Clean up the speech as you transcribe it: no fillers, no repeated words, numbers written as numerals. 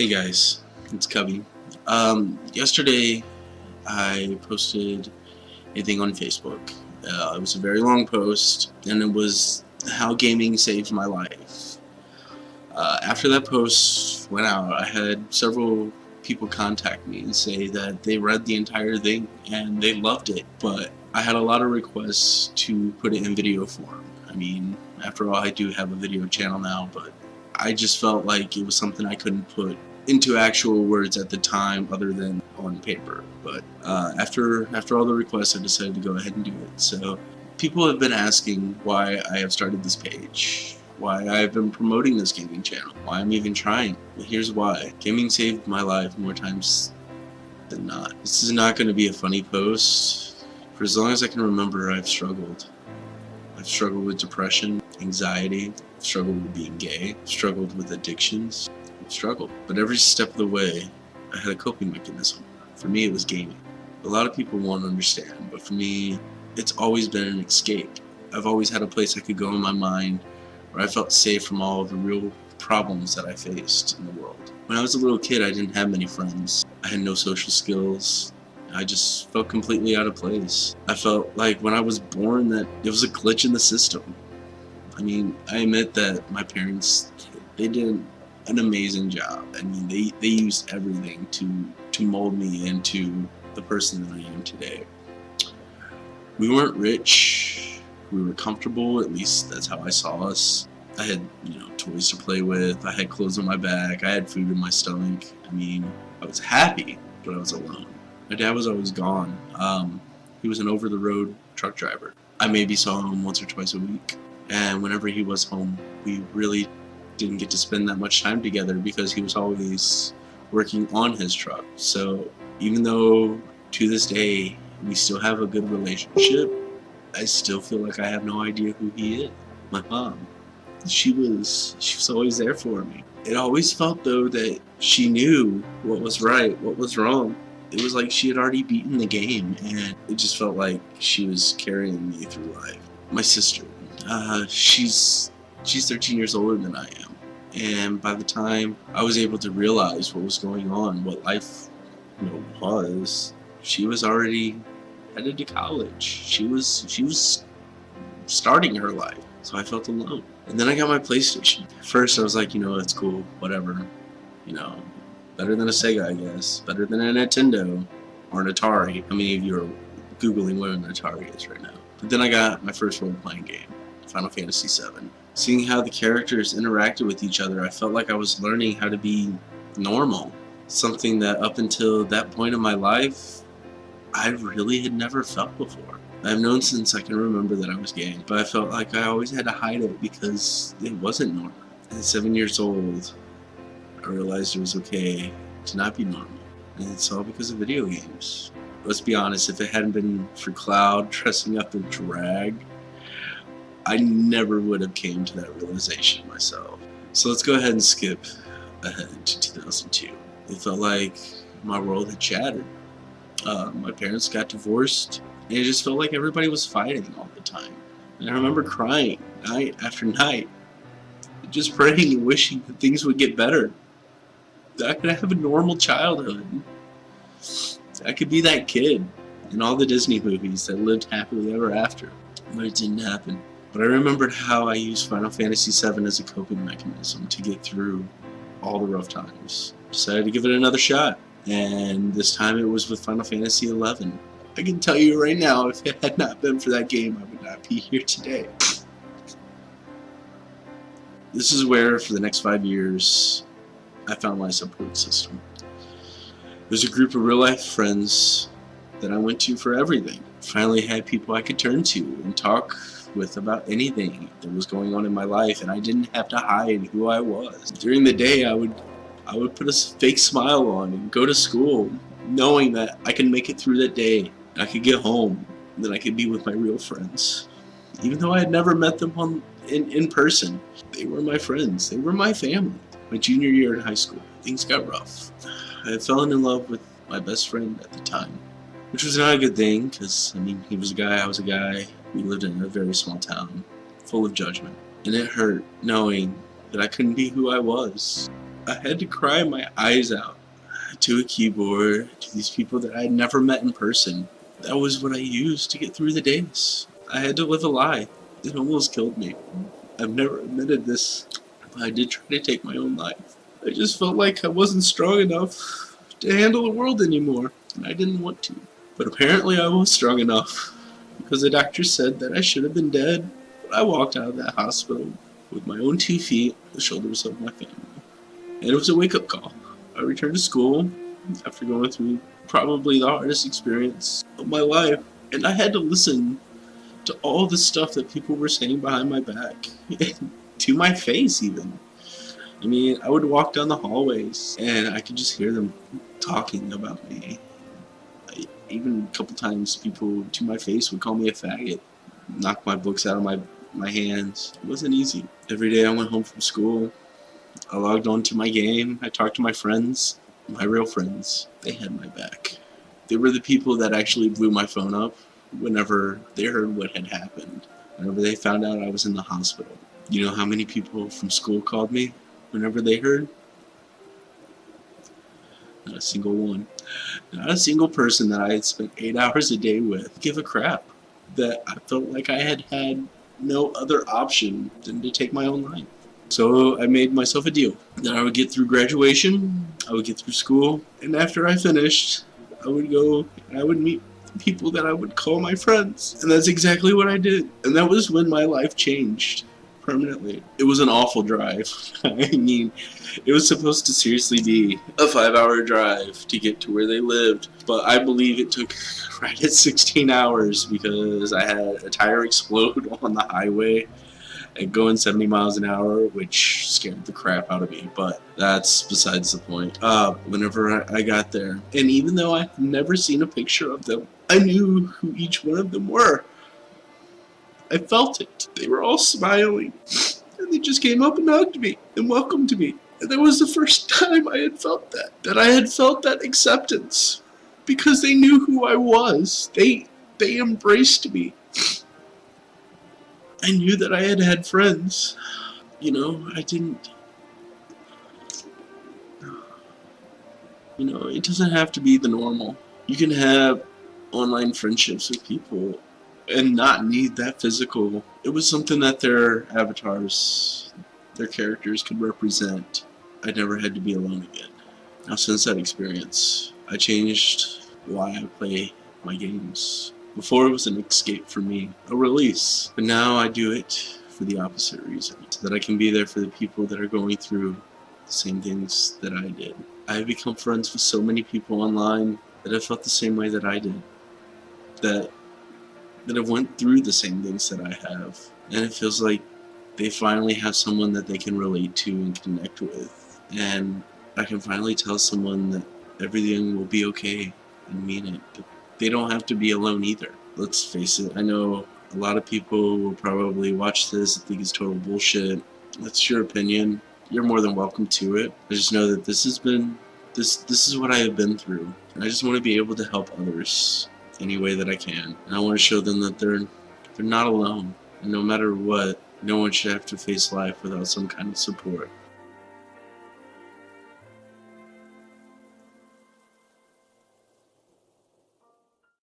Hey guys, it's Cubby. Yesterday I posted a thing on Facebook. It was a very long post, and it was how gaming saved my life. After that post went out, I had several people contact me and say that they read the entire thing and they loved it, but I had a lot of requests to put it in video form. I mean, after all, I do have a video channel now, but I just felt like it was something I couldn't put into actual words at the time other than on paper. But after all the requests, I decided to go ahead and do it. So people have been asking why I have started this page, why I've been promoting this gaming channel, why I'm even trying. Well, here's why. Gaming saved my life more times than not. This is not going to be a funny post. For as long as I can remember, I've struggled. I've struggled with depression, anxiety, I've struggled with being gay, I've struggled with addictions, I've struggled. But every step of the way, I had a coping mechanism. For me, it was gaming. A lot of people won't understand, but for me, it's always been an escape. I've always had a place I could go in my mind where I felt safe from all of the real problems that I faced in the world. When I was a little kid, I didn't have many friends. I had no social skills. I just felt completely out of place. I felt like when I was born that it was a glitch in the system. I mean, I admit that my parents, they did an amazing job. I mean, they used everything to mold me into the person that I am today. We weren't rich. We were comfortable, at least that's how I saw us. I had, toys to play with. I had clothes on my back. I had food in my stomach. I mean, I was happy, but I was alone. My dad was always gone. He was an over-the-road truck driver. I maybe saw him once or twice a week. And whenever he was home, we really didn't get to spend that much time together because he was always working on his truck. So even though to this day we still have a good relationship, I still feel like I have no idea who he is. My mom, she was always there for me. It always felt though that she knew what was right, what was wrong. It was like she had already beaten the game, and it just felt like she was carrying me through life. My sister, she's 13 years older than I am, and by the time I was able to realize what was going on, what life, was, she was already headed to college. She was starting her life, so I felt alone. And then I got my PlayStation. First, I was like, it's cool, whatever, better than a Sega, I guess. Better than a Nintendo or an Atari. How many of you are Googling what an Atari is right now? But then I got my first role-playing game, Final Fantasy VII. Seeing how the characters interacted with each other, I felt like I was learning how to be normal. Something that up until that point in my life, I really had never felt before. I've known since I can remember that I was gay, but I felt like I always had to hide it because it wasn't normal. At 7 years old, I realized it was okay to not be normal, and it's all because of video games. Let's be honest, if it hadn't been for Cloud dressing up in drag, I never would have came to that realization myself. So let's go ahead and skip ahead to 2002. It felt like my world had shattered. My parents got divorced, and it just felt like everybody was fighting all the time. And I remember crying night after night, just praying and wishing that things would get better. That I could have a normal childhood. I could be that kid in all the Disney movies that lived happily ever after. But it didn't happen. But I remembered how I used Final Fantasy VII as a coping mechanism to get through all the rough times. Decided to give it another shot. And this time it was with Final Fantasy XI. I can tell you right now, if it had not been for that game, I would not be here today. This is where, for the next 5 years, I found my support system. There's a group of real-life friends that I went to for everything. Finally had people I could turn to and talk with about anything that was going on in my life, and I didn't have to hide who I was. During the day, I would put a fake smile on and go to school, knowing that I could make it through that day. I could get home, and then I could be with my real friends. Even though I had never met them in person, they were my friends. They were my family. My junior year in high school, things got rough. I had fallen in love with my best friend at the time, which was not a good thing because, he was a guy, I was a guy. We lived in a very small town, full of judgment. And it hurt knowing that I couldn't be who I was. I had to cry my eyes out to a keyboard, to these people that I had never met in person. That was what I used to get through the days. I had to live a lie. It almost killed me. I've never admitted this, but I did try to take my own life. I just felt like I wasn't strong enough to handle the world anymore, and I didn't want to. But apparently I was strong enough, because the doctor said that I should have been dead. But I walked out of that hospital with my own 2 feet on the shoulders of my family. And it was a wake-up call. I returned to school after going through probably the hardest experience of my life, and I had to listen to all the stuff that people were saying behind my back, to my face even. I mean, I would walk down the hallways and I could just hear them talking about me. Even a couple times people to my face would call me a faggot, knock my books out of my hands. It wasn't easy. Every day I went home from school, I logged on to my game, I talked to my friends, my real friends. They had my back. They were the people that actually blew my phone up whenever they heard what had happened. Whenever they found out I was in the hospital. You know how many people from school called me whenever they heard? Not a single one. Not a single person that I had spent 8 hours a day with give a crap. That I felt like I had no other option than to take my own life. So I made myself a deal that I would get through graduation, I would get through school, and after I finished, I would go and I would meet people that I would call my friends. And that's exactly what I did. And that was when my life changed permanently. It was an awful drive. I mean, it was supposed to seriously be a 5-hour drive to get to where they lived, but I believe it took right at 16 hours because I had a tire explode on the highway and going 70 miles an hour, which scared the crap out of me, but that's besides the point. Whenever I got there, and even though I've never seen a picture of them, I knew who each one of them were. I felt it. They were all smiling, and they just came up and hugged me and welcomed me. And that was the first time I had felt that I had felt that acceptance, because they knew who I was. They embraced me. I knew that I had friends. You know, it doesn't have to be the normal. You can have online friendships with people and not need that physical. It was something that their avatars, their characters could represent. I never had to be alone again. Now, since that experience, I changed why I play my games. Before it was an escape for me, a release. But now I do it for the opposite reason. So that I can be there for the people that are going through the same things that I did. I have become friends with so many people online that have felt the same way that I did. That have went through the same things that I have. And it feels like they finally have someone that they can relate to and connect with. And I can finally tell someone that everything will be okay and mean it. But they don't have to be alone either. Let's face it, I know a lot of people will probably watch this and think it's total bullshit. That's your opinion. You're more than welcome to it. I just know that this is what I have been through. And I just want to be able to help others any way that I can. And I want to show them that they're not alone. And no matter what, no one should have to face life without some kind of support.